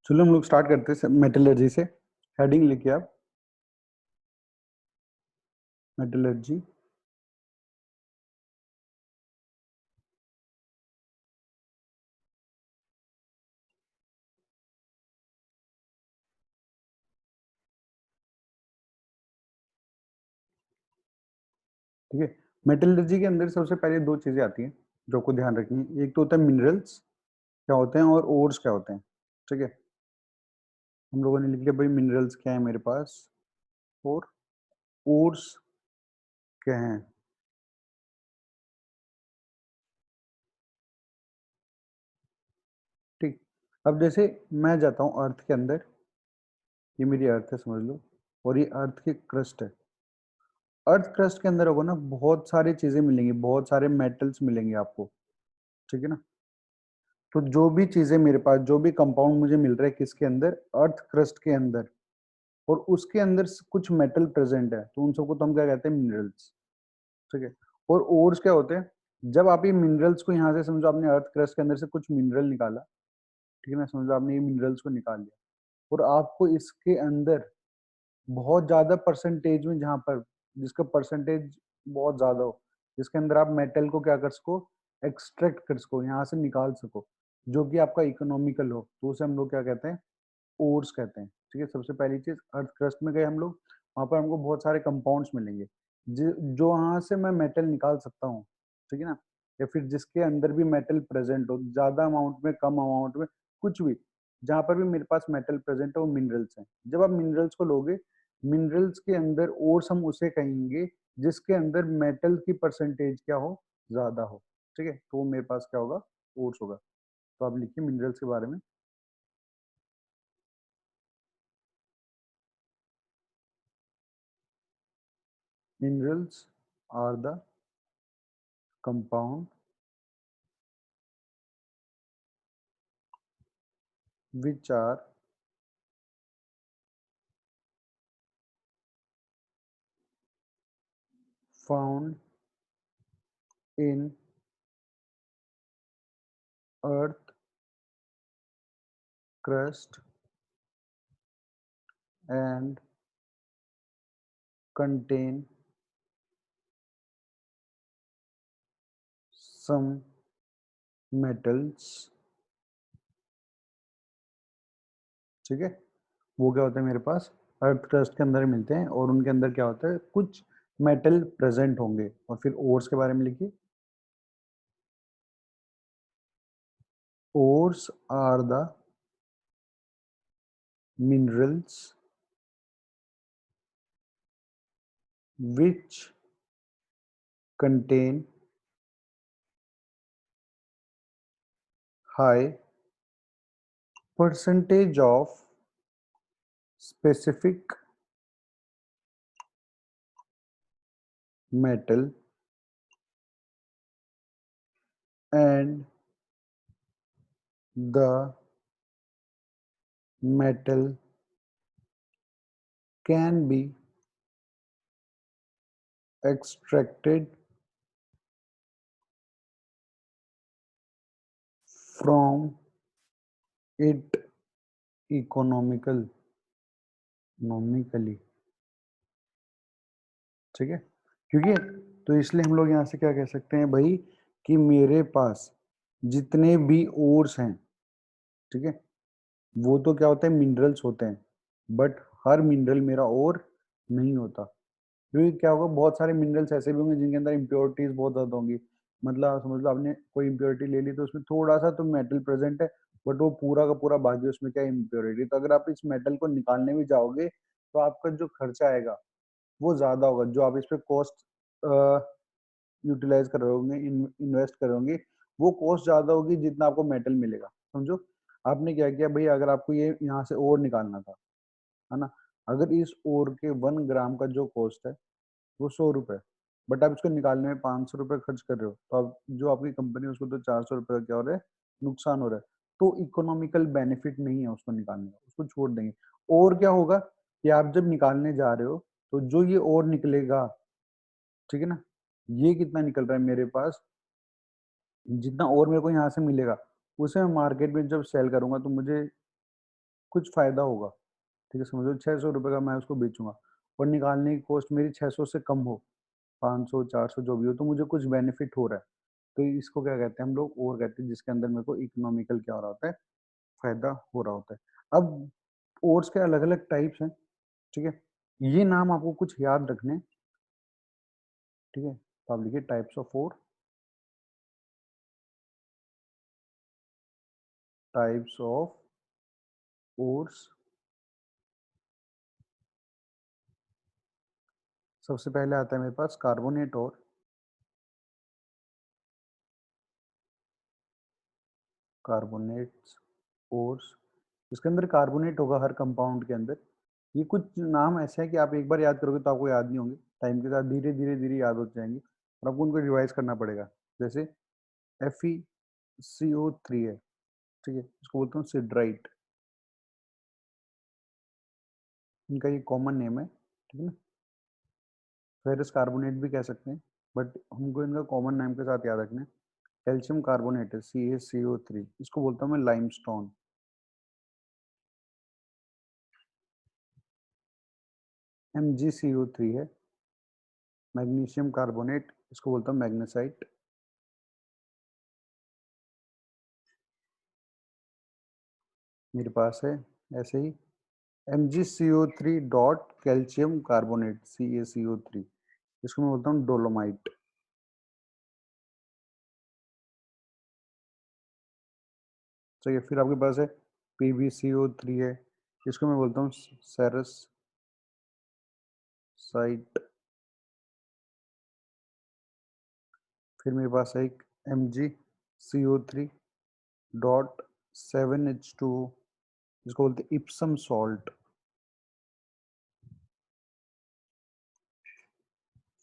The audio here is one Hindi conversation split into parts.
चलो हम लोग स्टार्ट करते हैं मेटलर्जी से। हेडिंग लिखिए आप, मेटलर्जी। ठीक है। मेटलर्जी के अंदर सबसे पहले दो चीजें आती हैं जो आपको ध्यान रखनी है। एक तो होता है मिनरल्स क्या होते हैं और ओर्स क्या होते हैं। ठीक है, हम लोगों ने लिख लिया भाई मिनरल्स क्या है मेरे पास और ओर्स क्या है। ठीक। अब जैसे मैं जाता हूँ अर्थ के अंदर, ये मेरी अर्थ है समझ लो, और ये अर्थ की क्रस्ट है। अर्थ क्रस्ट के अंदर होगा ना बहुत सारी चीजें मिलेंगी, बहुत सारे मेटल्स मिलेंगे आपको। ठीक है ना। तो जो भी चीजें मेरे पास, जो भी कंपाउंड मुझे मिल रहा है किसके अंदर, अर्थ क्रस्ट के अंदर, और उसके अंदर कुछ मेटल प्रेजेंट है, तो उन सबको तो हम क्या कहते हैं, मिनरल्स। ठीक है। और ओर्स क्या होते हैं, जब आप ये मिनरल्स को यहाँ से समझो आपने अर्थ क्रस्ट के अंदर से कुछ मिनरल निकाला, ठीक है ना, समझो आपने ये मिनरल्स को निकाल लिया और आपको इसके अंदर बहुत ज्यादा परसेंटेज में, जहाँ पर जिसका परसेंटेज बहुत ज्यादा हो, जिसके अंदर आप मेटल को क्या कर सको, एक्सट्रैक्ट कर सको, यहाँ से निकाल सको, जो कि आपका इकोनॉमिकल हो, तो उसे हम लोग क्या कहते हैं, ओर्स कहते हैं। ठीक है। सबसे पहली चीज अर्थ क्रस्ट में गए हम लोग, वहां पर हमको बहुत सारे कंपाउंड्स मिलेंगे जो वहां से मैं मेटल निकाल सकता हूँ। ठीक है ना। या फिर जिसके अंदर भी मेटल प्रेजेंट हो, ज्यादा अमाउंट में कम अमाउंट में, कुछ भी, जहां पर भी मेरे पास मेटल प्रेजेंट है वो मिनरल्स हैं। जब आप मिनरल्स को लोगे, मिनरल्स के अंदर ओर्स हम उसे कहेंगे जिसके अंदर मेटल की परसेंटेज क्या हो, ज्यादा हो। ठीक है, तो वो मेरे पास क्या होगा, ओर्स होगा। तो आप लिखिए मिनरल्स के बारे में। Minerals are the compound which are found in earth crust and contain some metals। ठीक है। वो क्या होता है मेरे पास, अर्थ क्रस्ट के अंदर मिलते हैं और उनके अंदर क्या होता है, कुछ मेटल प्रेजेंट होंगे। और फिर ओर्स के बारे में लिखिए। Ores are the minerals which contain high percentage of specific metal and the metal can be extracted from it economically। ठीक है। क्योंकि तो इसलिए हम लोग यहाँ से क्या कह सकते हैं भाई, कि मेरे पास जितने भी ओर्स हैं, ठीक है, वो तो क्या होते हैं, मिनरल्स होते हैं, बट हर मिनरल मेरा ओर नहीं होता। क्योंकि क्या होगा, बहुत सारे मिनरल्स ऐसे भी होंगे जिनके अंदर इम्प्योरिटीज बहुत ज्यादा होंगी। मतलब समझ लो आपने कोई इम्प्योरिटी ले ली तो उसमें थोड़ा सा तो मेटल प्रेजेंट है, बट वो पूरा का पूरा बाकी उसमें क्या इम्प्योरिटी। तो अगर आप इस मेटल को निकालने भी जाओगे तो आपका जो खर्चा आएगा वो ज्यादा होगा, जो आप इस पे कॉस्ट यूटिलाइज कर रहे होंगे, इन्वेस्ट कर रहे होंगे, वो कॉस्ट ज्यादा होगी जितना आपको मेटल मिलेगा। समझो, आपने क्या किया भाई, अगर आपको ये यहाँ से और निकालना था, है ना, अगर इस ओर के 1 ग्राम का जो कॉस्ट है वो 100 रुपए, बट आप इसको निकालने में 500 रुपए खर्च कर रहे हो, तो अब जो आपकी कंपनी है उसको तो 400 रुपए का क्या हो रहा है, नुकसान हो रहा है। तो इकोनॉमिकल बेनिफिट नहीं है उसको निकालने का, उसको छोड़ देंगे। और क्या होगा कि आप जब निकालने जा रहे हो तो जो ये और निकलेगा, ठीक है ना, ये कितना निकल रहा है मेरे पास, जितना और मेरे को यहाँ से मिलेगा उसे मैं मार्केट में जब सेल करूंगा तो मुझे कुछ फायदा होगा, ठीक है, समझ लो 600 रुपये का मैं उसको बेचूंगा और निकालने की कॉस्ट मेरी 600 से कम हो, 500 400 जो भी हो, तो मुझे कुछ बेनिफिट हो रहा है, तो इसको क्या कहते हैं हम लोग, और कहते हैं जिसके अंदर मेरे को इकोनॉमिकल क्या हो रहा होता है, फायदा हो रहा होता है। अब ओट्स के अलग अलग टाइप्स हैं, ठीक है, ये नाम आपको कुछ याद रखने हैं, ठीक है, तो आप लिखिए टाइप्स ऑफ ओट, टाइप्स ऑफ ओट्स। सबसे पहले आता है मेरे पास कार्बोनेट और, कार्बोनेट्स ओट्स, इसके अंदर कार्बोनेट होगा हर कंपाउंड के अंदर। ये कुछ नाम ऐसे हैं कि आप एक बार याद करोगे तो आपको याद नहीं होंगे, टाइम के साथ धीरे धीरे धीरे याद हो जाएंगे और आपको उनको रिवाइज करना पड़ेगा। जैसे FeCO3 है, ठीक है, इसको बोलते हैं सिडराइट, इनका ये कॉमन नेम है, ठीक है ना, फेरस कार्बोनेट भी कह सकते हैं, बट हमको इनका कॉमन नेम के साथ याद रखना है। कैल्शियम कार्बोनेट है CaCO3, इसको बोलता हूँ मैं लाइमस्टोन। MgCO3 है, मैग्नीशियम कार्बोनेट, इसको बोलता हूँ मैग्नेसाइट। मेरे पास है ऐसे ही MgCO3 dot calcium carbonate CaCO3, इसको मैं बोलता हूँ डोलोमाइट। ठीक है, फिर आपके पास है PbCO3 है, इसको मैं बोलता हूँ सेरस साइट। फिर मेरे पास है एक MgCO3 डॉट 7H2O, इसको बोलते हैं इप्सम सॉल्ट।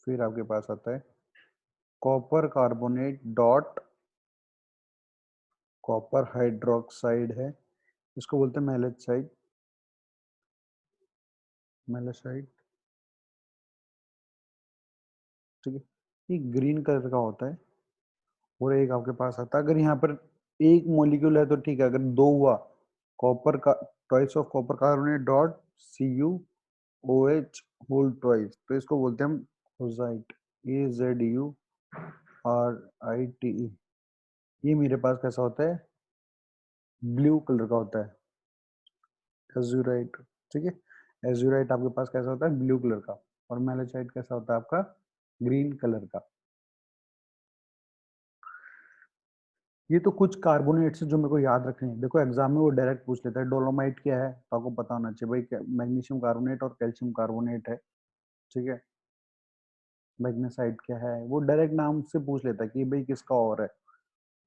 फिर आपके पास आता है copper carbonate dot copper hydroxide है, इसको बोलते हैं मेलेसाइट, मेलेसाइट, ठीक है, ये ग्रीन कलर का होता है। और एक आपके पास आता है, अगर यहाँ पर एक मॉलिक्यूल है तो ठीक है, अगर दो हुआ, कॉपर का twice of copper carbonate dot CuOH whole twice, तो इसको बोलते हैं हम ओजाइट, AZURITE। ये मेरे पास कैसा होता है, ब्लू कलर का होता है, एजुराइट, ठीक है, एजुराइट आपके पास कैसा होता है, ब्लू कलर का, और मेलेसाइट कैसा होता है आपका, ग्रीन कलर का। ये तो कुछ कार्बोनेट्स जो मेरे को याद रखने हैं, देखो एग्जाम में वो डायरेक्ट पूछ लेता है डोलोमाइट क्या है, तो आपको पता होना चाहिए भाई, मैग्नीशियम कार्बोनेट और कैल्शियम कार्बोनेट है, ठीक है, मैग्नेसाइट क्या है, वो डायरेक्ट नाम से पूछ लेता है कि भाई किसका और है।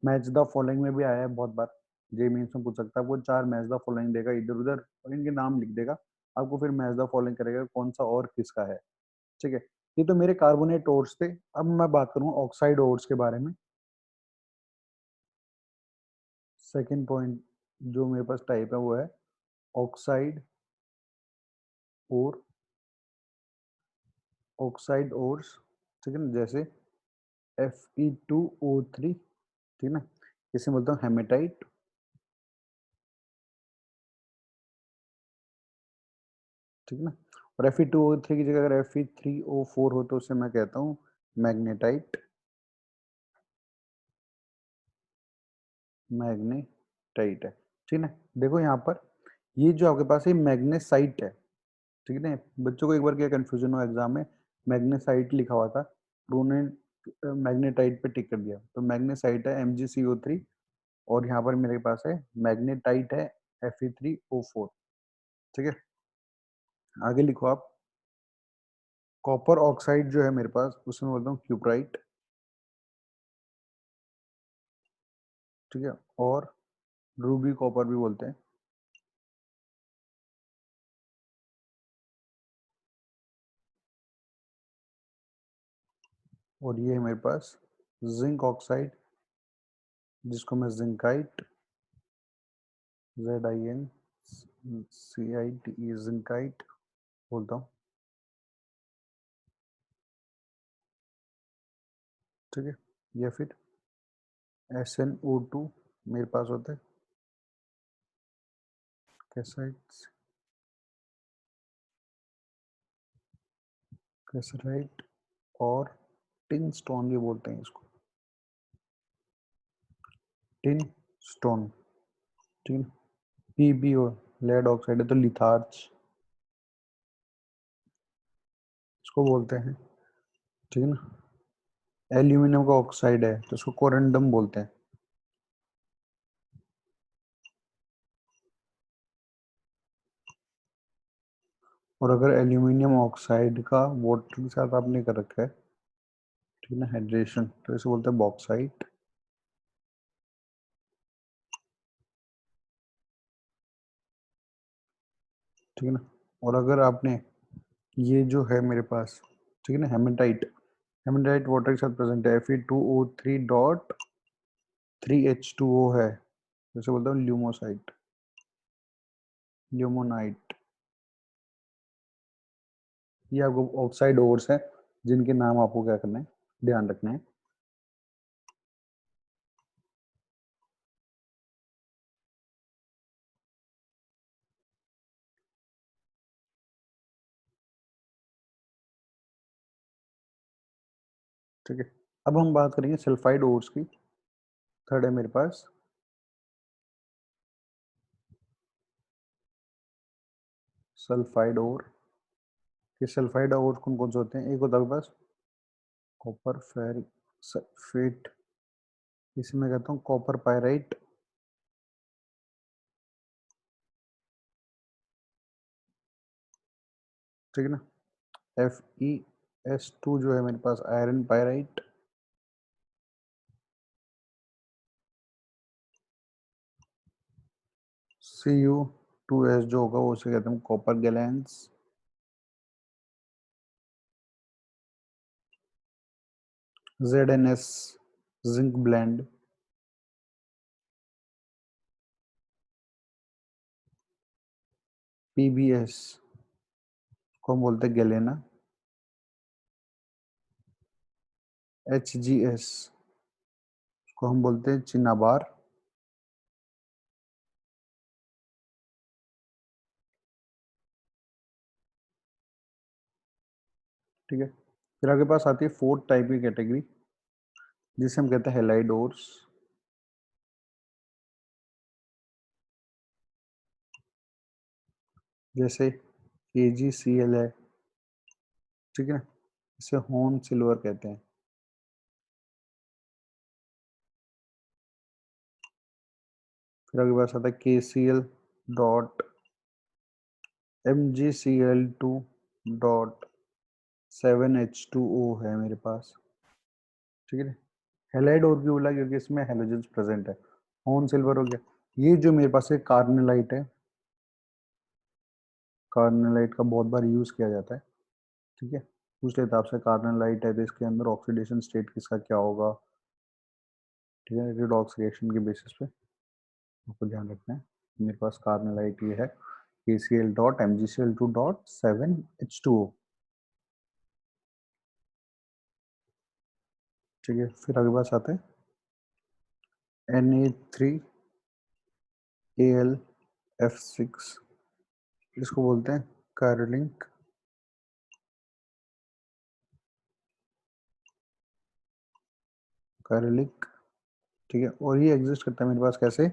मैच द फॉलोइंग में भी आया है बहुत बार, जे मीन्स में पूछ सकता है, वो चार मैच द फॉलोइंग देगा इधर उधर और इनके नाम लिख देगा, आपको फिर मैच द फॉलोइंग करेगा कौन सा और किसका है, ठीक है। ये तो मेरे कार्बोनेट ओट्स थे। अब मैं बात करूँ ऑक्साइड ओट्स के बारे में। सेकेंड पॉइंट जो मेरे पास टाइप है वो है ऑक्साइड और, ऑक्साइड ओर्स, ठीक है ना, जैसे Fe2O3, ठीक है ना, इसे बोलता हूँ हेमेटाइट, ठीक है ना, और Fe2O3 की जगह अगर Fe3O4 हो तो उसे मैं कहता हूँ मैग्नेटाइट, मैग्नेटाइट है, ठीक है ना। देखो यहाँ पर ये जो आपके पास है मैग्नेसाइट है, ठीक है ना, बच्चों को एक बार क्या कंफ्यूजन हुआ एग्जाम में, मैग्नेसाइट लिखा हुआ था तो उन्होंने मैग्नेटाइट पे टिक कर दिया, तो मैग्नेसाइट है MgCO3, और यहाँ पर मेरे पास है मैग्नेटाइट है Fe3O4, ठीक है। आगे लिखो आप, कॉपर ऑक्साइड जो है मेरे पास उसमें बोलता हूँ क्यूप्राइट, ठीक है, और रूबी कॉपर भी बोलते हैं। और ये है मेरे पास जिंक ऑक्साइड, जिसको मैं जिंकाइट, ZINCITE जिंकाइट बोलता हूँ, ठीक है। या फिर SnO2 मेरे पास होता है, कैसाइट्स, कैसराइट और टिन स्टोन भी बोलते हैं इसको, टिन स्टोन, ठीक है। पीबीओ लेड ऑक्साइड है तो लिथार्ज इसको बोलते हैं, ठीक है ना। एल्यूमिनियम का ऑक्साइड है तो उसको कोरंडम बोलते हैं। और अगर एल्यूमिनियम ऑक्साइड का वाटर के साथ आपने कर रखा है, ठीक है ना, हाइड्रेशन, तो इसे बोलते हैं बॉक्साइट, ठीक है ना। और अगर आपने ये जो है मेरे पास, ठीक है ना, हेमेटाइट, हेमेटाइट वाटर के साथ प्रेजेंट है, Fe2O3 डॉट 3H2O है, जैसे बोलते हैं ल्यूमोसाइट, ल्यूमोनाइट। ये आपको ऑक्साइड ओर्स है जिनके नाम आपको क्या करना है, ध्यान रखना है। ठीक है, अब हम बात करेंगे सल्फाइड ओर्स की। थर्ड है मेरे पास सल्फाइड ओर। ये सल्फाइड ओर कौन कौन से होते हैं, एक होता है आपके पास कॉपर फेरिक सल्फेट, इसे मैं कहता हूँ कॉपर पायराइट, ठीक है ना। FeS2 जो है मेरे पास आयरन पायराइट, Cu2S जो होगा वो उसे कहते हैं copper gallons, ZnS zinc blende, PbS को हम बोलते हैं गैलेना, HgS को हम बोलते हैं चिनाबार, ठीक है। फिर आपके पास आती है फोर्थ टाइप की कैटेगरी जिसे हम कहते हैं हेलाइड ओर्स, जैसे AgCl है, ठीक है, इसे होन सिल्वर कहते हैं। फिर आपके पास आता है KCl dot MgCl2 dot 7H2O है मेरे पास, ठीक है। हेलाइड और क्यों बोला, क्योंकि इसमें हेलोजेंस प्रेजेंट है। होन सिल्वर हो गया। ये जो मेरे पास है कार्नेलाइट है, कार्नेलाइट का बहुत बार यूज किया जाता है, ठीक है। पूछ लेता आपसे कार्नेलाइट है तो इसके अंदर ऑक्सीडेशन स्टेट किसका क्या होगा, ठीक है, रिडॉक्स रिएक्शन के बेसिस पे आपको ध्यान रखना है। मेरे पास कार्नेलाइट ये है KCl dot MgCl2 dot 7H2O, ठीक है। फिर आगे पास आते हैं Na3Al F6, इसको बोलते हैं कैरोलिंक, कैरोलिक, ठीक है। और ये एग्जिस्ट करता है मेरे पास कैसे,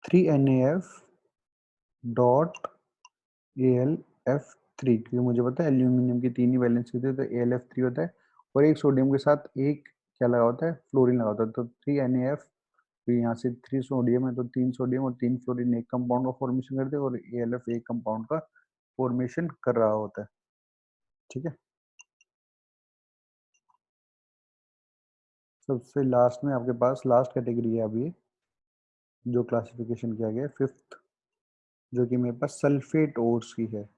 3NaF डॉट AlF3, क्योंकि मुझे पता है एल्यूमिनियम की तीन ही वैलेंसी होती है तो AlF3 होता है, और एक सोडियम के साथ एक क्या लगा होता है, फ्लोरीन लगा होता है, तो 3NaF, फिर यहाँ से 3 सोडियम है तो 3 सोडियम और 3 फ्लोरीन एक कंपाउंड का फॉर्मेशन करते हैं, और AlF एक कंपाउंड का फॉर्मेशन कर रहा होता है, ठीक है। सबसे लास्ट में आपके पास लास्ट कैटेगरी है अभी जो क्लासिफिकेशन किया गया है, फिफ्थ, जो कि मेरे पास सल्फेट ओर्स की है।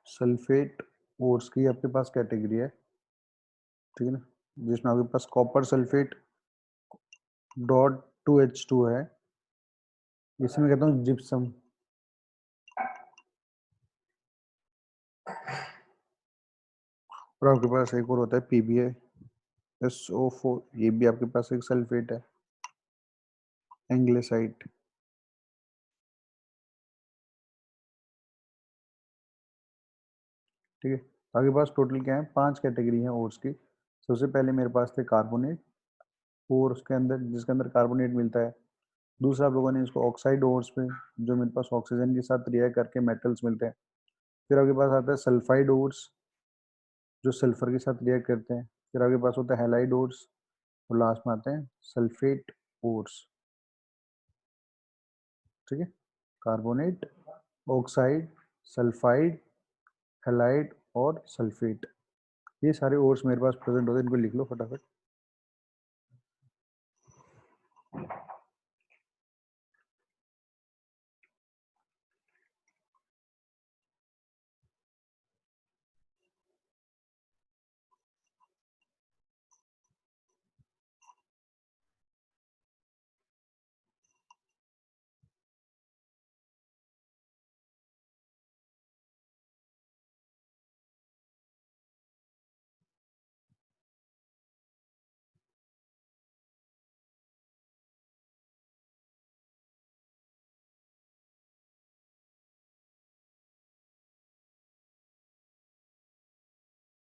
सल्फेट ओर्स की आपके पास कैटेगरी है, ठीक है ना, जिसमें आपके पास कॉपर सल्फेट डॉट 2H2 है, जिसे मैं कहता हूँ जिप्सम, और आपके पास एक और होता है PbSO4, ये भी आपके पास एक सल्फेट है, एंग्लेसाइट। ठीक है, आपके पास टोटल क्या है, 5 कैटेगरी है ओर्स की। सबसे पहले मेरे पास थे कार्बोनेट और उसके अंदर, जिसके अंदर कार्बोनेट मिलता है। दूसरा आप लोगों ने इसको ऑक्साइड ओर्स पे, जो मेरे पास ऑक्सीजन के साथ रिएक्ट करके मेटल्स मिलते हैं। फिर आपके पास आता है सल्फाइड ओर्स, जो सल्फर के साथ रिएक्ट करते हैं। फिर आपके पास होता है हैलाइड ओर्स, और लास्ट में आते हैं सल्फेट ओर्स। ठीक है, कार्बोनेट, ऑक्साइड, सल्फाइड, हैलाइड और सल्फेट, ये सारे ओर्स मेरे पास प्रेजेंट होते हैं। इनको लिख लो फटाफट।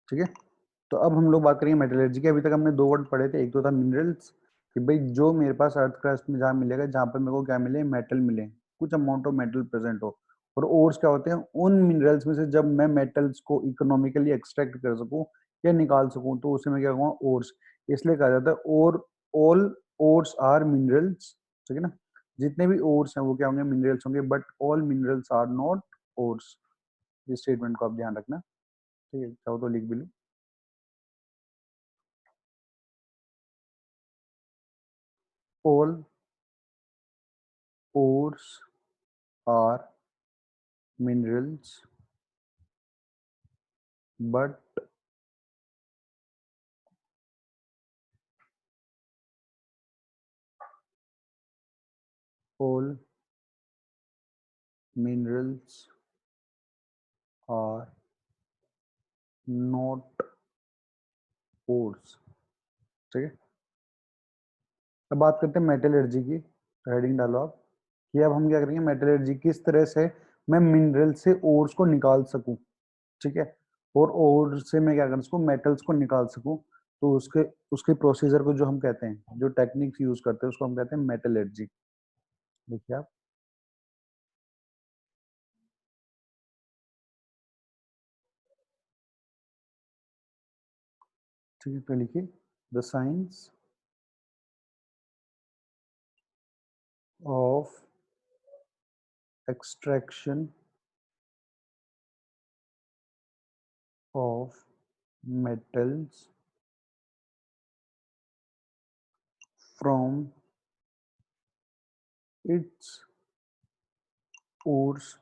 ठीक है, तो अब हम लोग बात करेंगे मेटलर्जी की। अभी तक हमने 2 वर्ड पढ़े थे, एक तो था मिनरल्स, कि भाई जो मेरे पास अर्थ क्रस्ट में जहाँ मिलेगा, जहाँ पर मेरे को क्या मिले, मेटल मिले, कुछ अमाउंट ऑफ मेटल प्रेजेंट हो। और ओर्स क्या होते हैं, उन मिनरल्स में से जब मैं मेटल्स को इकोनॉमिकली एक्सट्रैक्ट कर सकूं या निकाल सकूं, तो उसे मैं क्या कहूँगा, ओर्स। इसलिए कहा जाता है और ऑल ओर्स आर मिनरल्स। ठीक है ना, जितने भी ओर्स हैं वो क्या होंगे, मिनरल्स होंगे, but all minerals are not ores. इस स्टेटमेंट को आप ध्यान रखना। ठीक है, चाहो तो लिख भी लो। All ores are minerals, but all minerals are not ores। ठीक है, अब बात करते हैं मेटलर्जी की। हेडिंग डालो आप कि अब हम क्या करेंगे, मेटलर्जी किस तरह से मैं मिनरल से ओर्स को निकाल सकूं। ठीक है, और ओर से मैं क्या कर सकूं, मेटल्स को निकाल सकूं। तो उसके उसके प्रोसीजर को जो हम कहते हैं, जो टेक्निक्स यूज करते हैं, उसको हम कहते हैं मेटलर्जी। देखिए आप, ठीक है, तो लिखिए the science of extraction of metals from its ores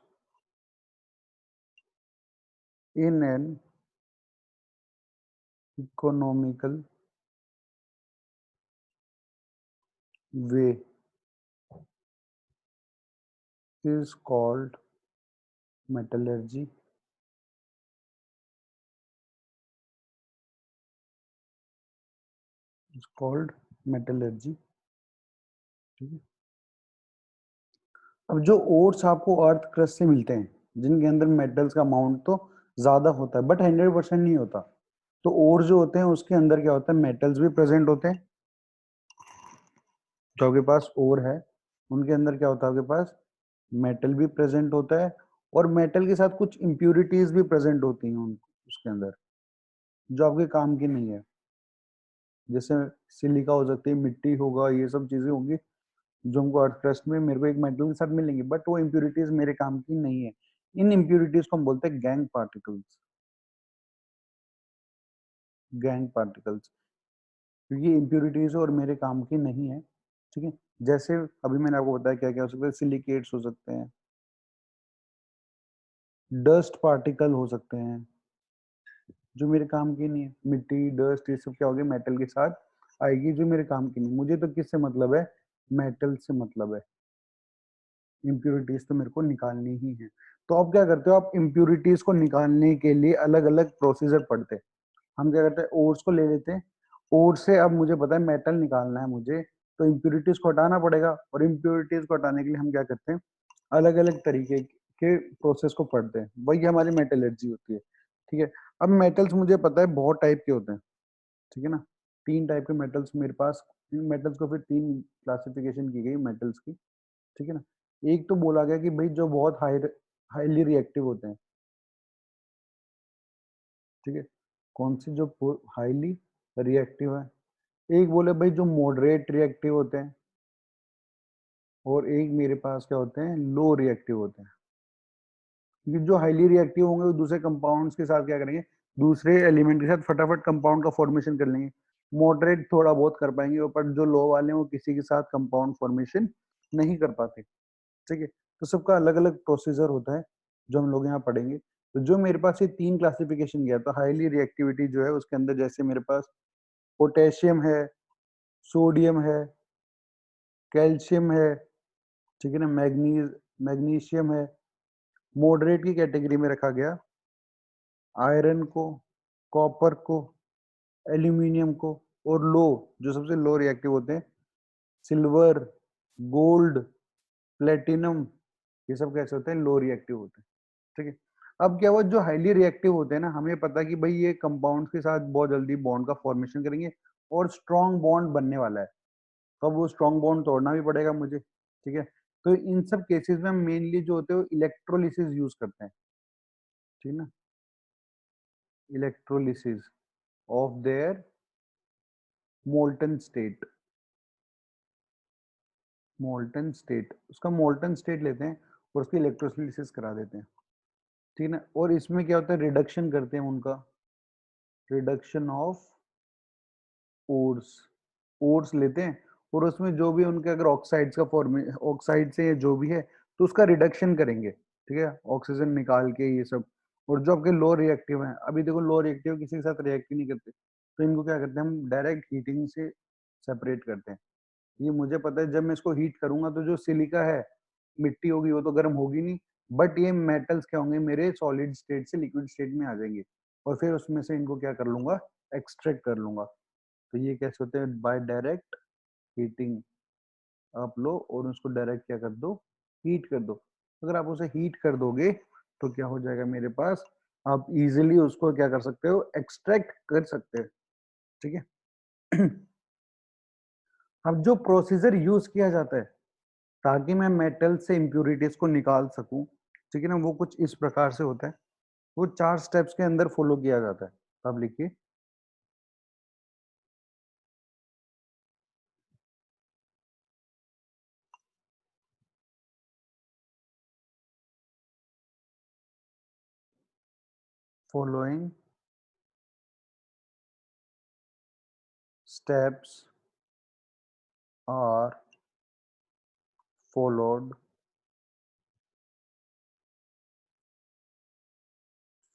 in an economical way is called metallurgy। is called metallurgy। ठीक है, अब जो ओर्स आपको अर्थ क्रस्ट से मिलते हैं, जिनके अंदर मेटल्स का अमाउंट तो ज्यादा होता है, बट 100% नहीं होता। तो ओर जो होते हैं उसके अंदर क्या होता है, मेटल्स भी प्रेजेंट होते हैं। जो आपके पास ओर है, उनके अंदर क्या होता है, आपके पास मेटल भी प्रेजेंट होता है, और मेटल के साथ कुछ इम्प्यूरिटीज भी प्रेजेंट होती हैं उसके अंदर, जो आपके काम की नहीं है। जैसे सिलिका हो सकती है, मिट्टी होगा, ये सब चीजें होंगी जो हमको अर्थ क्रस्ट में मेरे को एक मेटल के साथ मिलेंगी, बट वो इम्प्यूरिटीज मेरे काम की नहीं है। इन इम्प्यूरिटीज को हम बोलते हैं गैंग पार्टिकल्स। गैंग पार्टिकल्स, क्योंकि इम्प्यूरिटीज और मेरे काम की नहीं है। ठीक है, जैसे अभी मैंने आपको बताया क्या क्या हो सकता है, सिलिकेट्स हो सकते हैं, डस्ट पार्टिकल हो सकते हैं, जो मेरे काम की नहीं है। मिट्टी, डस्ट, ये सब क्या होगी, मेटल के साथ आएगी, जो मेरे काम की नहीं। मुझे तो किससे मतलब है, मेटल से मतलब है। इम्प्यूरिटीज तो मेरे को निकालनी ही है। तो आप क्या करते हो, आप इम्प्यूरिटीज को निकालने के लिए अलग अलग प्रोसीजर पढ़ते हैं। हम क्या करते हैं, ओर्स को ले लेते हैं। ओर से अब मुझे पता है मेटल निकालना है मुझे, तो इम्प्योरिटीज को हटाना पड़ेगा, और इम्प्योरिटीज को हटाने के लिए हम क्या करते हैं, अलग अलग तरीके के प्रोसेस को पढ़ते हैं, वही हमारी मेटलर्जी होती है। ठीक है, अब मेटल्स मुझे पता है बहुत टाइप के होते हैं, ठीक है ना, 3 टाइप के मेटल्स मेरे पास, इन मेटल्स को फिर 3 क्लासिफिकेशन की गई मेटल्स की, ठीक है ना। एक तो बोला गया कि भाई जो बहुत हाईली रिएक्टिव होते हैं, ठीक है, कौन सी जो हाईली रिएक्टिव है, एक बोले भाई जो मॉडरेट रिएक्टिव होते हैं, और एक मेरे पास क्या होते हैं, लो रिएक्टिव होते हैं। क्योंकि जो हाईली रिएक्टिव होंगे वो दूसरे कंपाउंड्स के साथ क्या करेंगे, दूसरे एलिमेंट के साथ फटाफट कंपाउंड का फॉर्मेशन कर लेंगे, मॉडरेट थोड़ा बहुत कर पाएंगे, और पर जो लो वाले हैं वो किसी के साथ कंपाउंड फॉर्मेशन नहीं कर पाते। ठीक है, तो सबका अलग अलग प्रोसीजर होता है जो हम लोग यहाँ पढ़ेंगे। तो जो मेरे पास ये 3 क्लासिफिकेशन गया, तो हाईली रिएक्टिविटी जो है उसके अंदर जैसे मेरे पास पोटेशियम है, सोडियम है, कैल्शियम है, ठीक है ना, मैग्नीशियम है। मॉडरेट की कैटेगरी में रखा गया आयरन को, कॉपर को, एल्यूमिनियम को, और लो, जो सबसे लो रिएक्टिव होते हैं, सिल्वर, गोल्ड, प्लेटिनम, ये सब कैसे होते हैं, लो रिएक्टिव होते हैं। ठीक है, अब क्या हुआ, जो हाईली रिएक्टिव होते हैं ना, हमें पता है कि भाई ये कंपाउंड्स के साथ बहुत जल्दी बॉन्ड का फॉर्मेशन करेंगे, और स्ट्रॉन्ग बॉन्ड बनने वाला है, तो अब वो स्ट्रॉन्ग बॉन्ड तोड़ना भी पड़ेगा मुझे। ठीक है, तो इन सब केसेस में हम मेनली जो होते हैं वो इलेक्ट्रोलिसिस यूज करते हैं, ठीक है ना, electrolysis of their molten state, molten state, उसका मोल्टन स्टेट लेते हैं और उसकी इलेक्ट्रोलिसिस करा देते हैं, ठीक है ना। और इसमें क्या होता है, रिडक्शन करते हैं उनका, रिडक्शन ऑफ ओर्स, ओर्स लेते हैं, और उसमें जो भी उनके अगर ऑक्साइड्स का फॉर्मे, ऑक्साइड से जो भी है, तो उसका रिडक्शन करेंगे, ठीक है, ऑक्सीजन निकाल के ये सब। और जो आपके लो रिएक्टिव हैं, अभी देखो लो रिएक्टिव किसी के साथ रिएक्ट ही नहीं करते, तो इनको क्या करते हैं हम, डायरेक्ट हीटिंग से सेपरेट करते हैं। ये मुझे पता है, जब मैं इसको हीट करूंगा तो जो सिलिका है, मिट्टी होगी, वो तो गर्म होगी नहीं, बट ये मेटल्स क्या होंगे, मेरे सॉलिड स्टेट से लिक्विड स्टेट में आ जाएंगे, और फिर उसमें से इनको क्या कर लूंगा, एक्सट्रैक्ट कर लूंगा। तो ये कैसे होते हैं, बाय डायरेक्ट हीटिंग, आप लो और उसको डायरेक्ट क्या कर दो, हीट कर दो। अगर आप उसे हीट कर दोगे तो क्या हो जाएगा मेरे पास, आप इजीली उसको क्या कर सकते हो, एक्सट्रैक्ट कर सकते हो, ठीक है। अब जो प्रोसीजर यूज किया जाता है ताकि मैं मेटल से इम्प्यूरिटीज को निकाल सकूं, ठीक है ना, वो कुछ इस प्रकार से होता है, वो 4 स्टेप्स के अंदर फॉलो किया जाता है। अब लिखिए, following steps are followed.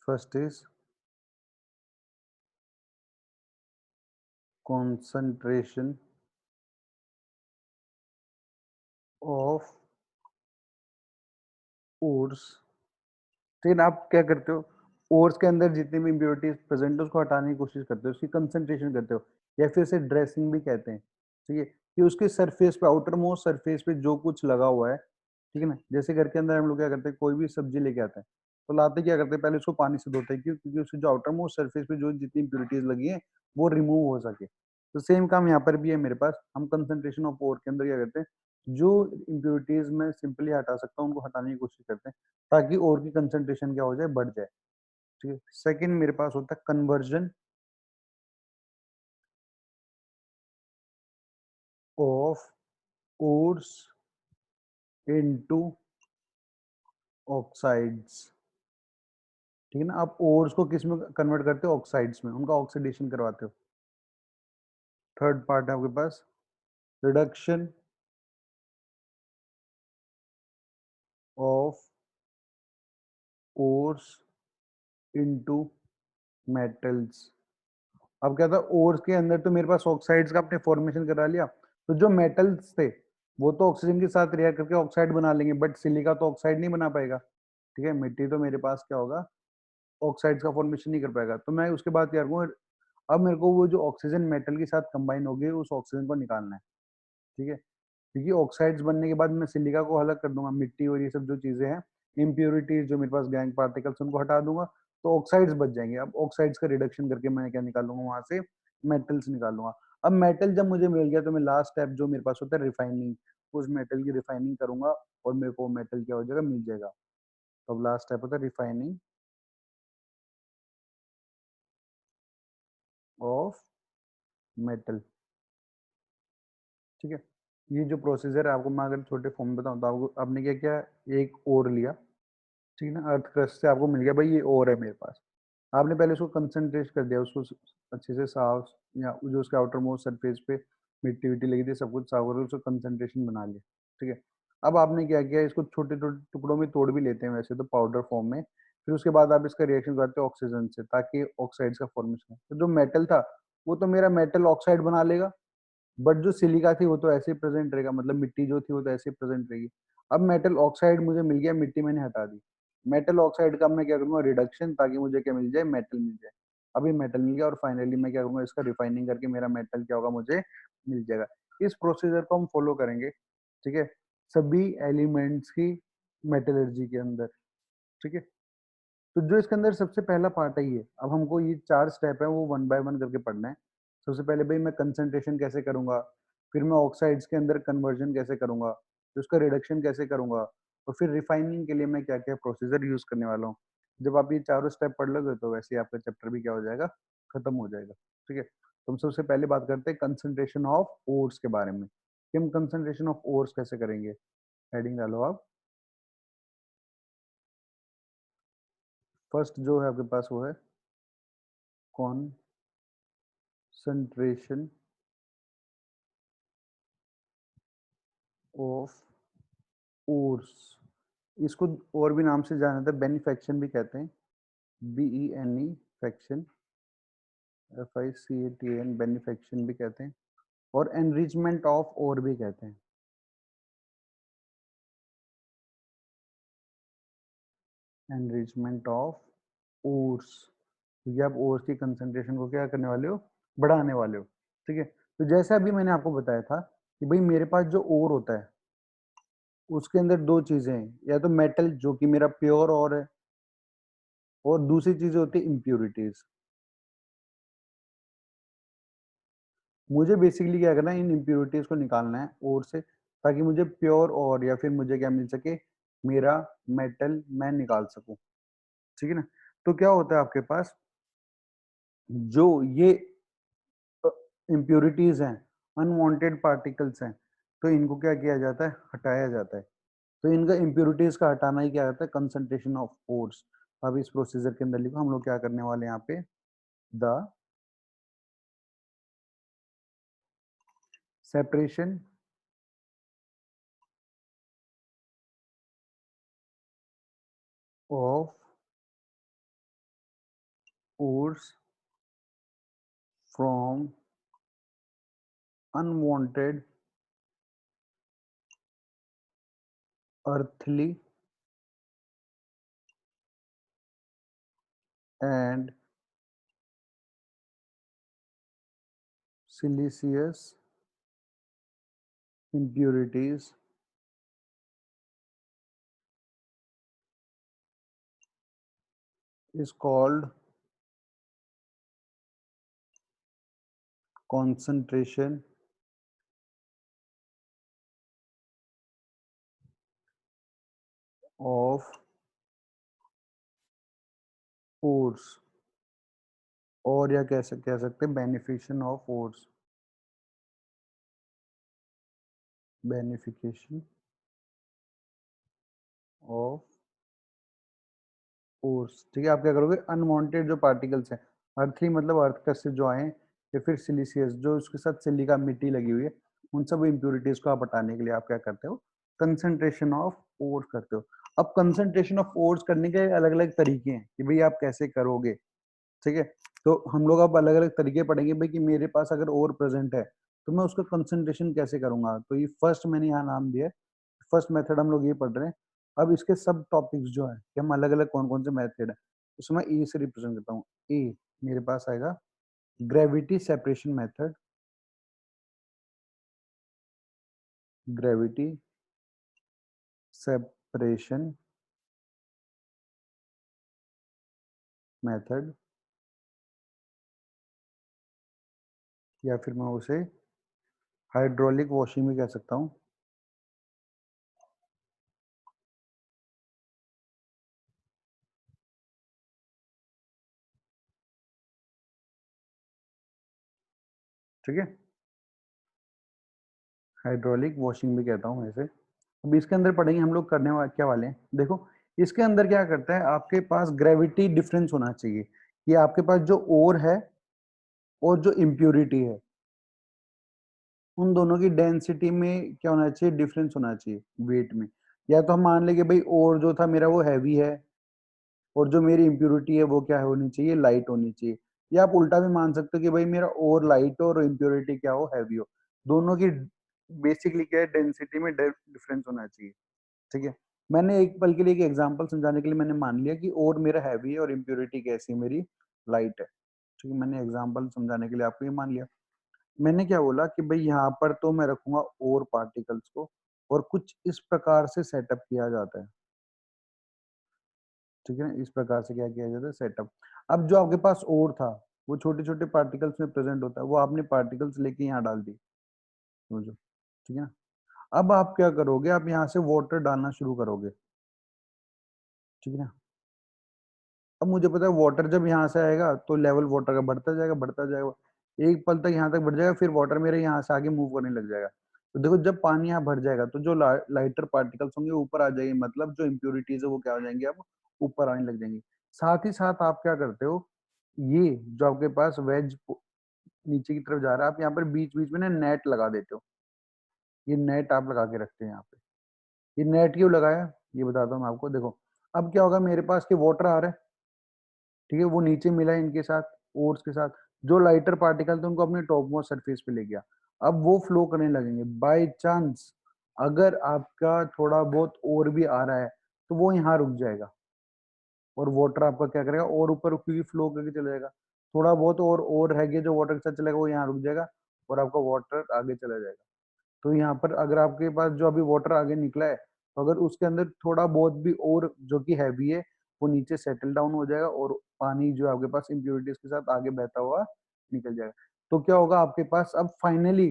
First is concentration of ores, लेकिन आप क्या करते हो, ओर्स के अंदर जितनी भी इम्प्योरिटीज प्रेजेंट है उसको हटाने की कोशिश करते हो, उसकी कंसंट्रेशन करते हो, या फिर इसे ड्रेसिंग भी कहते हैं, ठीक है, कि उसके सरफेस पे, आउटर मोस्ट सरफेस पे जो कुछ लगा हुआ है, ठीक है ना, जैसे घर के अंदर हम लोग क्या करते हैं, कोई भी सब्जी लेके आते हैं, तो लाते क्या करते हैं, पहले उसको पानी से धोते हैं, क्यों, क्योंकि उसके जो आउटर मोस्ट सरफेस पे जो जितनी इम्प्योरिटीज लगी है वो रिमूव हो सके। तो सेम काम यहाँ पर भी है मेरे पास, हम कंसंट्रेशन ऑफ ओर के अंदर क्या करते हैं, जो इम्प्योरिटीज मैं सिंपली हटा सकता हूँ उनको हटाने की कोशिश करते हैं, ताकि और की कंसंट्रेशन क्या हो जाए, बढ़ जाए। ठीक है, सेकंड मेरे पास होता है conversion of ores into oxides, ठीक है ना, आप ओर्स को किस में कन्वर्ट करते हो, ऑक्साइड्स में, उनका ऑक्सीडेशन करवाते हो। थर्ड पार्ट है आपके पास reduction of ores into metals. अब क्या था, ओर्स के अंदर तो मेरे पास ऑक्साइड्स का आपने फॉर्मेशन करा लिया, तो जो मेटल्स थे वो तो ऑक्सीजन के साथ रिएक्ट करके ऑक्साइड बना लेंगे, बट सिलिका तो ऑक्साइड नहीं बना पाएगा, ठीक है, मिट्टी तो मेरे पास क्या होगा, ऑक्साइड्स का फॉर्मेशन नहीं कर पाएगा, तो मैं उसके बाद क्या करूँ, अब मेरे को वो जो ऑक्सीजन मेटल के साथ कंबाइन हो गई उस ऑक्सीजन को निकालना है, ठीक है? क्योंकि ऑक्साइड्स बनने के बाद मैं सिलिका को अलग कर दूँगा, मिट्टी और ये सब जो चीज़ें हैं, इम्प्यूरिटीज़ जो मेरे पास गैंग पार्टिकल्स उनको हटा दूँगा, तो ऑक्साइड्स बच जाएँगे। अब ऑक्साइड्स का रिडक्शन करके मैं क्या निकालूँगा वहाँ से, मेटल्स निकालूँगा। अब मेटल जब मुझे मिल गया तो मैं लास्ट स्टेप जो मेरे पास होता है रिफाइनिंग, उस मेटल की रिफाइनिंग करूँगा और मेरे को मेटल क्या हो जाएगा, मिल जाएगा। तो अब लास्ट स्टेप होता है रिफाइनिंग ऑफ मेटल, ठीक है? ये जो प्रोसीजर है आपको मैं अगर छोटे फॉर्म में बताऊँ तो आपको आपने क्या किया, एक ओर लिया, ठीक है ना? अर्थ क्रस्ट से आपको मिल गया भाई ये ओर है मेरे पास। आपने पहले उसको कंसंट्रेट कर दिया, उसको अच्छे से साफ या जो उसके आउटर मोस्ट सरफेस पे मिट्टी विट्टी लगी थी सब कुछ साफ करके उसको कंसंट्रेशन बना लिया, ठीक है? अब आपने क्या किया, इसको छोटे छोटे टुकड़ों में तोड़ भी लेते हैं वैसे तो पाउडर फॉर्म में, फिर उसके बाद आप इसका रिएक्शन करते हो ऑक्सीजन से ताकि ऑक्साइड्स का फॉर्मेशन हो। तो जो मेटल था वो तो मेरा मेटल ऑक्साइड बना लेगा, बट जो सिलिका थी वो तो ऐसे ही प्रेजेंट रहेगा, मतलब मिट्टी जो थी वो तो ऐसे ही प्रेजेंट रहेगी। अब मेटल ऑक्साइड मुझे मिल गया, मिट्टी मैंने हटा दी। मेटल ऑक्साइड का मैं क्या करूंगा, रिडक्शन, ताकि मुझे क्या मिल जाए, मेटल मिल जाए। अभी मेटल मिल गया और फाइनली मैं क्या करूंगा, इसका रिफाइनिंग करके मेरा मेटल क्या होगा, मुझे मिल जाएगा। इस प्रोसीजर को हम फॉलो करेंगे, ठीक है, सभी एलिमेंट्स की मेटलर्जी के अंदर, ठीक है। तो जो इसके अंदर सबसे पहला पार्ट है ये, अब हमको ये 4 स्टेप है वो वन बाय वन करके पढ़ना है। सबसे पहले भाई मैं कंसंट्रेशन कैसे करूँगा, फिर मैं ऑक्साइड्स के अंदर कन्वर्जन कैसे करूँगा, फिर उसका रिडक्शन कैसे करूँगा और फिर रिफाइनिंग के लिए मैं क्या-क्या प्रोसीजर यूज़ करने वाला हूँ। जब आप ये चारों स्टेप पढ़ लोगे तो वैसे ही आपका चैप्टर भी क्या हो जाएगा, खत्म हो जाएगा, ठीक है। तो हम सबसे पहले बात करते हैं कंसंट्रेशन ऑफ ओर्स के बारे में, कि हम कंसंट्रेशन ऑफ ओर्स कैसे करेंगे। हेडिंग डालो आप। फर्स्ट जो है आपके पास वो है कंसंट्रेशन ऑफ ओर्स। इसको और भी नाम से जाना जाता है, बेनिफेक्शन भी कहते हैं, BENE फैक्शन, FICATN बेनिफेक्शन भी कहते हैं, और एनरिचमेंट ऑफ ओर भी कहते हैं। एनरिचमेंट ऑफ ओर्स, क्योंकि आप ओर्स की कंसंट्रेशन को क्या करने वाले हो, बढ़ाने वाले हो, ठीक है। तो जैसे अभी मैंने आपको बताया था कि भाई मेरे पास जो ओर होता है उसके अंदर दो चीजें हैं, या तो मेटल जो कि मेरा प्योर और है, और दूसरी चीजें होती है इम्प्यूरिटीज। मुझे बेसिकली क्या करना है, इन इम्प्योरिटीज को निकालना है और से, ताकि मुझे प्योर और या फिर मुझे क्या मिल सके, मेरा मेटल मैं निकाल सकूं, ठीक है ना। तो क्या होता है आपके पास, जो ये इम्प्योरिटीज हैं, अनवांटेड पार्टिकल्स हैं, तो इनको क्या किया जाता है, हटाया जाता है। तो इनका इम्प्योरिटीज का हटाना ही क्या होता है, कंसंट्रेशन ऑफ फोर्स। अब इस प्रोसीजर के अंदर लिखो, हम लोग क्या करने वाले हैं यहाँ पे, the separation of force from unwanted earthly and siliceous impurities is called concentration of force, और या कह सकते हैं beneficiation of force, beneficiation of force, ठीक है। आप क्या करोगे, अनवांटेड जो पार्टिकल्स हैं, अर्थली मतलब अर्थ का से जो आए, या फिर सिलिसियस जो उसके साथ सिलिका मिट्टी लगी हुई है, उन सब इम्प्यूरिटीज को आप हटाने के लिए आप क्या करते हो, कंसंट्रेशन ऑफ फोर्स करते हो। अब कंसंट्रेशन ऑफ फोर्स करने के अलग अलग तरीके हैं कि भाई आप कैसे करोगे, ठीक है। तो हम लोग अब अलग अलग तरीके पढ़ेंगे भाई, कि मेरे पास अगर और प्रेजेंट है तो मैं उसका कंसंट्रेशन कैसे करूंगा। तो ये फर्स्ट मैंने यहाँ नाम दिया है, फर्स्ट मेथड हम लोग ये पढ़ रहे हैं। अब इसके सब टॉपिक्स जो है कि हम अलग अलग कौन कौन से मेथड है, उसमें ए से रिप्रेजेंट करता हूँ। ए मेरे पास आएगा gravity separation method, gravity separation method, या फिर मैं उसे हाइड्रोलिक वॉशिंग भी कह सकता हूँ। ठीक है, हाइड्रोलिक वॉशिंग भी कहता हूँ मैं इसे। अब इसके अंदर पढ़ेंगे हम लोग करने क्या वाले हैं, देखो इसके अंदर क्या करता है, आपके पास ग्रेविटी डिफरेंस होना चाहिए कि आपके पास जो ओर है और जो इम्प्योरिटी है उन दोनों की डेंसिटी में क्या होना चाहिए, डिफरेंस होना चाहिए वेट में। या तो हम मान लेंगे भाई ओर जो था मेरा वो हैवी है और जो मेरी इम्प्योरिटी है वो क्या होनी चाहिए, लाइट होनी चाहिए। या आप उल्टा भी मान सकते हो कि भाई मेरा ओर लाइट हो और इम्प्योरिटी क्या हो, हैवी हो। दोनों की बेसिकली क्या है, डेंसिटी में डिफरेंस होना चाहिए। ठीक है, मैंने एक पल के लिए एक एग्जांपल समझाने के लिए मैंने मान लिया कि ओर मेरा हैवी है और इम्प्योरिटी कैसी है, मेरी लाइट है। ठीक है, मैंने एग्जांपल समझाने के लिए आपको ये मान लिया। मैंने क्या बोला कि भाई यहाँ पर तो मैं रखूंगा ओर पार्टिकल्स को, और कुछ इस प्रकार से सेटअप किया जाता है। ठीक है, इस प्रकार से क्या किया जाता है, सेटअप। अब जो आपके पास ओर था वो छोटे छोटे पार्टिकल्स में प्रेजेंट होता है, वो आपने पार्टिकल्स लेके यहाँ डाल दी, समझो। ठीक है ना, अब आप क्या करोगे, आप यहाँ से वाटर डालना शुरू करोगे। ठीक है ना, अब मुझे पता है वाटर जब यहाँ से आएगा तो लेवल वाटर का बढ़ता जाएगा बढ़ता जाएगा, एक पल तक यहाँ तक बढ़ जाएगा, फिर वाटर मेरे यहाँ से आगे मूव करने लग जाएगा। तो देखो जब पानी यहाँ भर जाएगा तो जो लाइटर पार्टिकल्स होंगे ऊपर आ जाएंगे, मतलब जो इम्प्योरिटीज है वो क्या हो जाएंगे, अब ऊपर आने लग जाएंगे। साथ ही साथ आप क्या करते हो, ये जो आपके पास वेज नीचे की तरफ जा रहा है, आप यहाँ पर बीच बीच में ना नेट लगा देते हो। ये नेट आप लगा के रखते हैं यहाँ पे। ये नेट क्यों लगाया, ये बताता हूँ मैं आपको। देखो अब क्या होगा, मेरे पास के वाटर आ रहा है, ठीक है, वो नीचे मिला है इनके साथ, ओर्स के साथ। जो लाइटर पार्टिकल थे उनको अपने टॉप मोस्ट सरफेस पे ले गया। अब वो फ्लो करने लगेंगे। बाय चांस अगर आपका थोड़ा बहुत और भी आ रहा है तो वो यहाँ रुक जाएगा, और वाटर आपका क्या करेगा, और ऊपर क्योंकि फ्लो करके चला जाएगा। थोड़ा बहुत और रह गया जो वाटर के साथ चलेगा, वो यहाँ रुक जाएगा और आपका वाटर आगे चला जाएगा। तो यहाँ पर अगर आपके पास जो अभी वाटर आगे निकला है, तो अगर उसके अंदर थोड़ा बहुत भी और जो कि हैवी है वो नीचे सेटल डाउन हो जाएगा, और पानी जो आपके पास इम्प्योरिटीज के साथ आगे बहता हुआ निकल जाएगा। तो क्या होगा आपके पास, अब फाइनली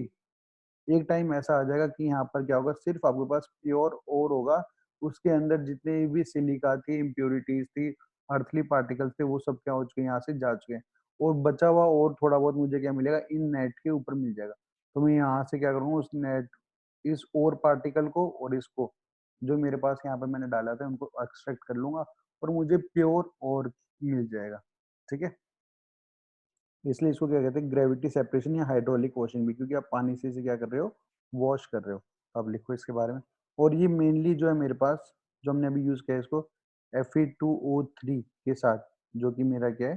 एक टाइम ऐसा आ जाएगा कि यहाँ पर क्या होगा, सिर्फ आपके पास प्योर और होगा। उसके अंदर जितने भी सिलिका थी, इम्प्योरिटीज थी, अर्थली पार्टिकल्स थे, वो सब क्या हो चुके हैं, यहाँ से जा चुके हैं। और बचा हुआ और थोड़ा बहुत मुझे क्या मिलेगा, इन नेट के ऊपर मिल जाएगा। तो मैं यहाँ से क्या करूँगा, उस नेट, इस और पार्टिकल को और इसको जो मेरे पास यहाँ पे मैंने डाला था उनको एक्सट्रैक्ट कर लूंगा, और मुझे प्योर और मिल जाएगा। ठीक है, इसलिए इसको क्या कहते हैं, ग्रेविटी सेपरेशन या हाइड्रोलिक वॉशिंग भी, क्योंकि आप पानी से इसे क्या कर रहे हो, वॉश कर रहे हो। तो आप लिखो इसके बारे में। और ये मेनली जो है मेरे पास, जो हमने अभी यूज किया है इसको Fe2O3 के साथ, जो कि मेरा क्या है,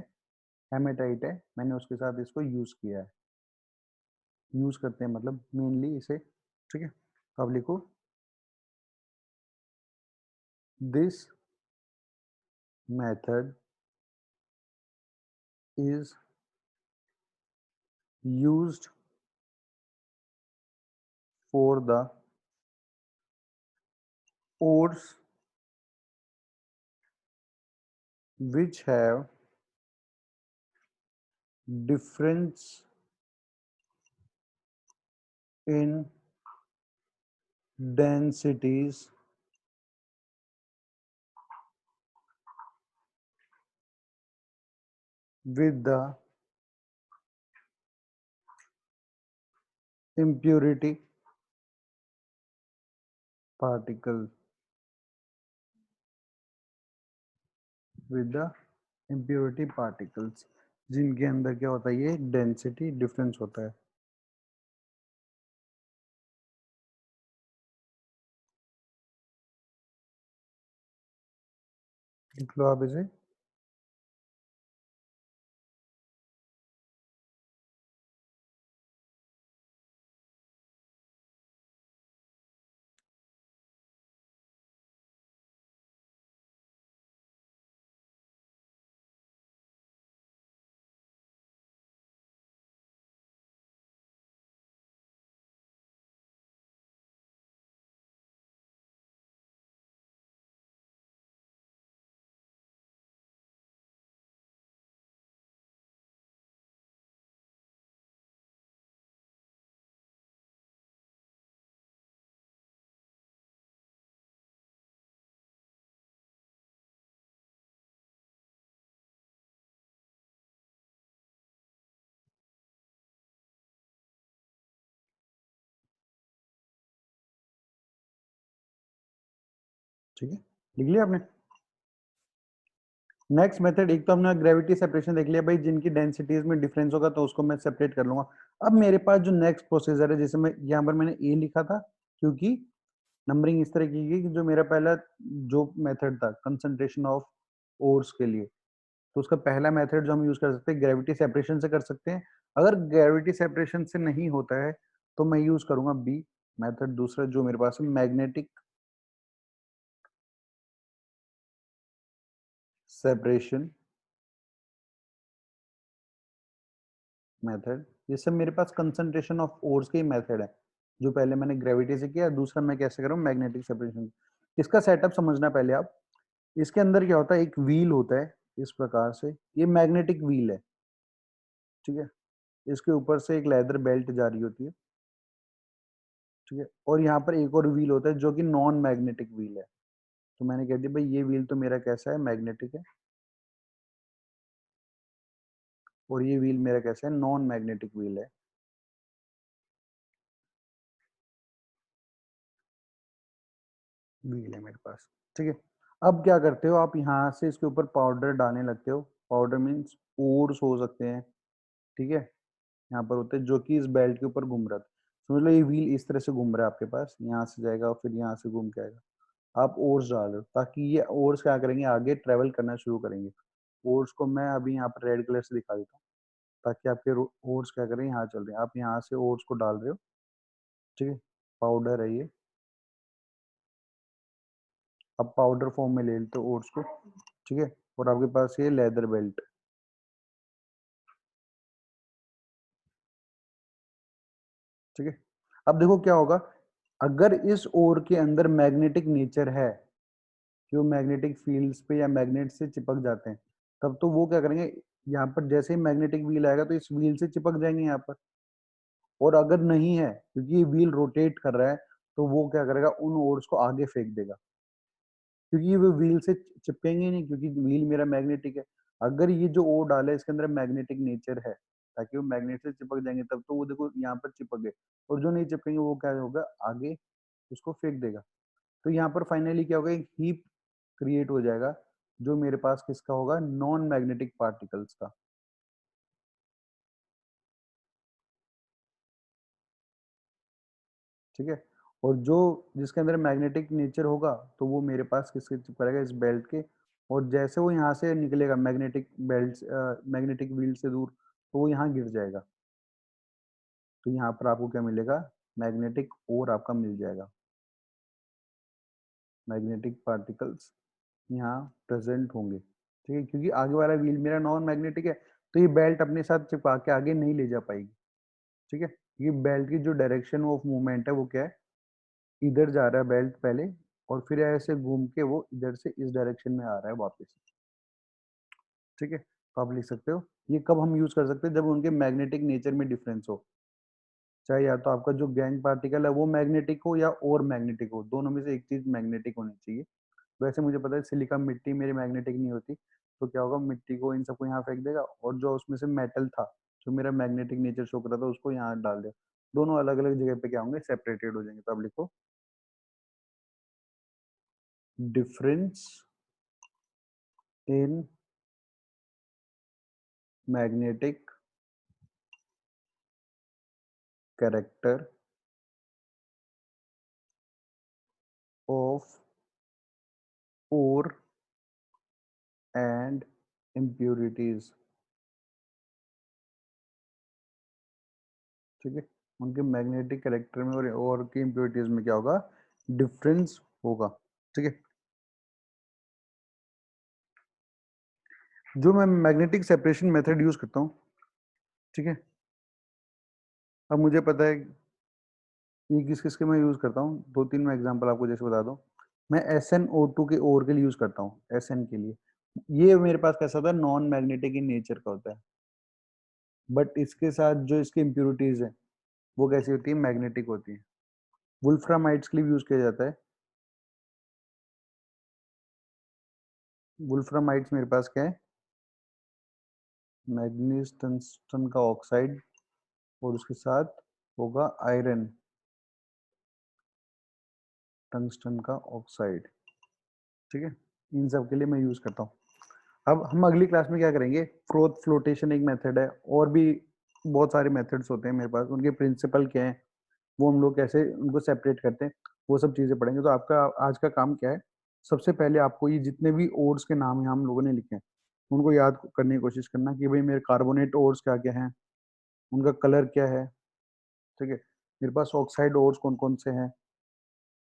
हेमेटाइट है, मैंने उसके साथ इसको यूज किया है। यूज करते हैं मतलब मेनली इसे। ठीक है, तो आप लिखो this method is used for the ores which have difference in densities with the impurity particles, with the impurity particles, जिनके अंदर क्या होता है, ये डेंसिटी डिफरेंस होता है। लिख लो आप इसे। ठीक है, लिख लिया आपने? नेक्स्ट मेथड, एक तो हमने ग्रेविटी सेपरेशन देख लिया भाई, जिनकी डेंसिटीज में डिफरेंस होगा तो उसको मैं सेपरेट कर लूंगा। अब मेरे पास जो नेक्स्ट प्रोसीजर है, जैसे मैं यहाँ पर मैंने ए लिखा था क्योंकि नंबरिंग इस तरह की गई कि जो मेरा पहला जो मेथड था कंसंट्रेशन ऑफ ओर्स के लिए, तो उसका पहला मेथड जो हम यूज कर सकते हैं ग्रेविटी सेपरेशन से कर सकते हैं। अगर ग्रेविटी सेपरेशन से नहीं होता है तो मैं यूज करूंगा बी मेथड, दूसरा जो मेरे पास है मैग्नेटिक सेपरेशन मेथड। ये सब मेरे पास कंसंट्रेशन ऑफ ओर्स के मेथड है, जो पहले मैंने ग्रेविटी से किया, दूसरा मैं कैसे करूँ मैग्नेटिक सेपरेशन। इसका सेटअप समझना पहले आप। इसके अंदर क्या होता है, एक व्हील होता है इस प्रकार से, ये मैग्नेटिक व्हील है, ठीक है। इसके ऊपर से एक लेदर बेल्ट जा रही होती है, ठीक है। और यहाँ पर एक और व्हील होता है जो कि नॉन मैग्नेटिक व्हील है। तो मैंने कह दिया भाई ये व्हील तो मेरा कैसा है, मैग्नेटिक है, और ये व्हील मेरा कैसा है, नॉन मैग्नेटिक व्हील है। व्हील है मेरे पास, ठीक है। अब क्या करते हो आप, यहाँ से इसके ऊपर पाउडर डालने लगते हो। पाउडर मीन्स ओर्स हो सकते हैं, ठीक है। यहाँ पर होते हैं जो कि इस बेल्ट के ऊपर घूम रहा था। समझ लो ये व्हील इस तरह से घूम रहा है आपके पास, यहाँ से जाएगा और फिर यहाँ से घूम के आएगा। आप ओर्स डाल रहे हो ताकि ये ओर्स क्या करेंगे, आगे ट्रेवल करना शुरू करेंगे। ओर्स को मैं अभी यहाँ पर रेड कलर से दिखा देता हूँ ताकि आपके ओर्स क्या करें, यहाँ चल रहे हैं। आप यहाँ से ओर्स को डाल रहे हो, ठीक है। पाउडर है ये, अब पाउडर फॉर्म में ले लेते हो ओट्स को, ठीक है। और आपके पास ये लेदर बेल्ट, ठीक है। अब देखो क्या होगा, अगर इस ओर के अंदर मैग्नेटिक नेचर है कि वो मैग्नेटिक फील्ड्स पे या मैग्नेट से चिपक जाते हैं, तब तो वो क्या करेंगे, यहाँ पर जैसे ही मैग्नेटिक व्हील आएगा तो इस व्हील से चिपक जाएंगे यहाँ पर। और अगर नहीं है, क्योंकि ये व्हील रोटेट कर रहा है, तो वो क्या करेगा, उन ओर्स को आगे फेंक देगा, क्योंकि वो व्हील से चिपकेंगे नहीं, क्योंकि व्हील मेरा मैग्नेटिक है। अगर ये जो ओ डाला है इसके अंदर मैग्नेटिक नेचर है, ताकि वो मैग्नेट से चिपक जाएंगे, तब तो वो देखो यहाँ पर चिपक गए। और जो नहीं चिपकेंगे वो क्या होगा, आगे उसको फेंक देगा। तो यहाँ पर फाइनली क्या होगा, एक हीप क्रिएट हो जाएगा, जो मेरे पास किसका होगा, नॉन मैग्नेटिक पार्टिकल्स का, ठीक है। और जो जिसके अंदर मैग्नेटिक नेचर होगा, तो वो मेरे पास किसके चिपकेगा, इस बेल्ट के। और जैसे वो यहाँ से निकलेगा मैग्नेटिक बेल्ट, मैग्नेटिक व्हील से दूर, तो वो यहाँ गिर जाएगा। तो यहाँ पर आपको क्या मिलेगा, मैग्नेटिक ओर आपका मिल जाएगा। मैग्नेटिक पार्टिकल्स यहाँ प्रेजेंट होंगे, ठीक है, क्योंकि आगे वाला व्हील मेरा नॉन मैग्नेटिक है, तो ये बेल्ट अपने साथ चिपका के आगे नहीं ले जा पाएगी, ठीक है। ये बेल्ट की जो डायरेक्शन ऑफ मूवमेंट है वो क्या है, इधर जा रहा है बेल्ट पहले, और फिर ऐसे घूम के वो इधर से इस डायरेक्शन में आ रहा है वापस, ठीक है। तो आप लिख सकते हो, ये कब हम यूज कर सकते हैं, जब उनके मैग्नेटिक नेचर में डिफरेंस हो, चाहे या तो आपका जो गैंग पार्टिकल है वो मैग्नेटिक हो या और मैग्नेटिक हो, दोनों में से एक चीज मैग्नेटिक होनी चाहिए। वैसे मुझे पता है सिलिकॉन मिट्टी मेरी मैग्नेटिक नहीं होती, तो क्या होगा, मिट्टी को इन सबको यहाँ फेंक देगा, और जो उसमें से मेटल था जो मेरा मैग्नेटिक नेचर शो कर रहा था उसको यहाँ डाल दिया। दोनों अलग अलग जगह पे क्या होंगे, सेपरेटेड हो जाएंगे। तो अब लिखो difference in magnetic character of ore and impurities, ठीक है। उनके मैग्नेटिक कैरेक्टर में और की इम्प्योरिटीज में क्या होगा, डिफरेंस होगा, ठीक है। जो मैं मैग्नेटिक सेपरेशन मेथड यूज करता हूँ, ठीक है। अब मुझे पता है ये किस किस के मैं यूज करता हूँ, दो तीन मैं एग्जांपल आपको जैसे बता दूं। मैं SnO2 के ओर के लिए यूज करता हूँ, SN के लिए। ये मेरे पास कैसा होता है, नॉन मैग्नेटिक इन नेचर का होता है, बट इसके साथ जो इसकी इम्प्योरिटीज है वो कैसी होती है, मैग्नेटिक होती है। वुल्फ्रामाइड्स के लिए यूज किया जाता है। वुल्फ्रामाइड्स मेरे पास क्या है, मैग्नीज टंगस्टन का ऑक्साइड, और उसके साथ होगा आयरन टंगस्टन का ऑक्साइड, ठीक है, इन सब के लिए मैं यूज करता हूँ। अब हम अगली क्लास में क्या करेंगे, फ्लोटेशन एक मेथड है, और भी बहुत सारे मेथड्स होते हैं मेरे पास, उनके प्रिंसिपल क्या है, वो हम लोग कैसे उनको सेपरेट करते हैं, वो सब चीजें पढ़ेंगे। तो आपका आज का काम क्या है, सबसे पहले आपको ये जितने भी ओड्स के नाम यहाँ हम लोगों ने लिखे हैं उनको याद करने की कोशिश करना कि भाई मेरे कार्बोनेट ओड्स क्या क्या हैं, उनका कलर क्या है। ठीक है, मेरे पास ऑक्साइड ओड्स कौन कौन से हैं,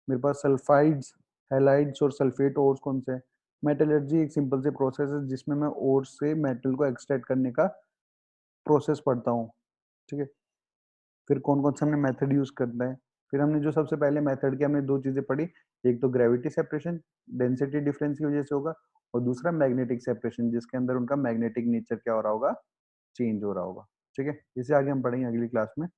मेरे पास सल्फाइड्स, हैलाइड्स और सल्फेट ओर्स कौन से हैं। मेटलर्जी एक सिंपल से प्रोसेस है जिसमें मैं ओर से मेटल को एक्सट्रैक्ट करने का प्रोसेस पढ़ता हूँ। ठीक है, फिर कौन कौन से हमने मेथड यूज करना है। फिर हमने जो सबसे पहले मेथड की हमने दो चीजें पढ़ी, एक तो ग्रेविटी सेपरेशन डेंसिटी डिफरेंस की वजह से होगा, और दूसरा मैग्नेटिक सेपरेशन जिसके अंदर उनका मैग्नेटिक नेचर क्या हो रहा होगा, चेंज हो रहा होगा। ठीक है, इसे आगे हम पढ़ेंगे अगली क्लास में।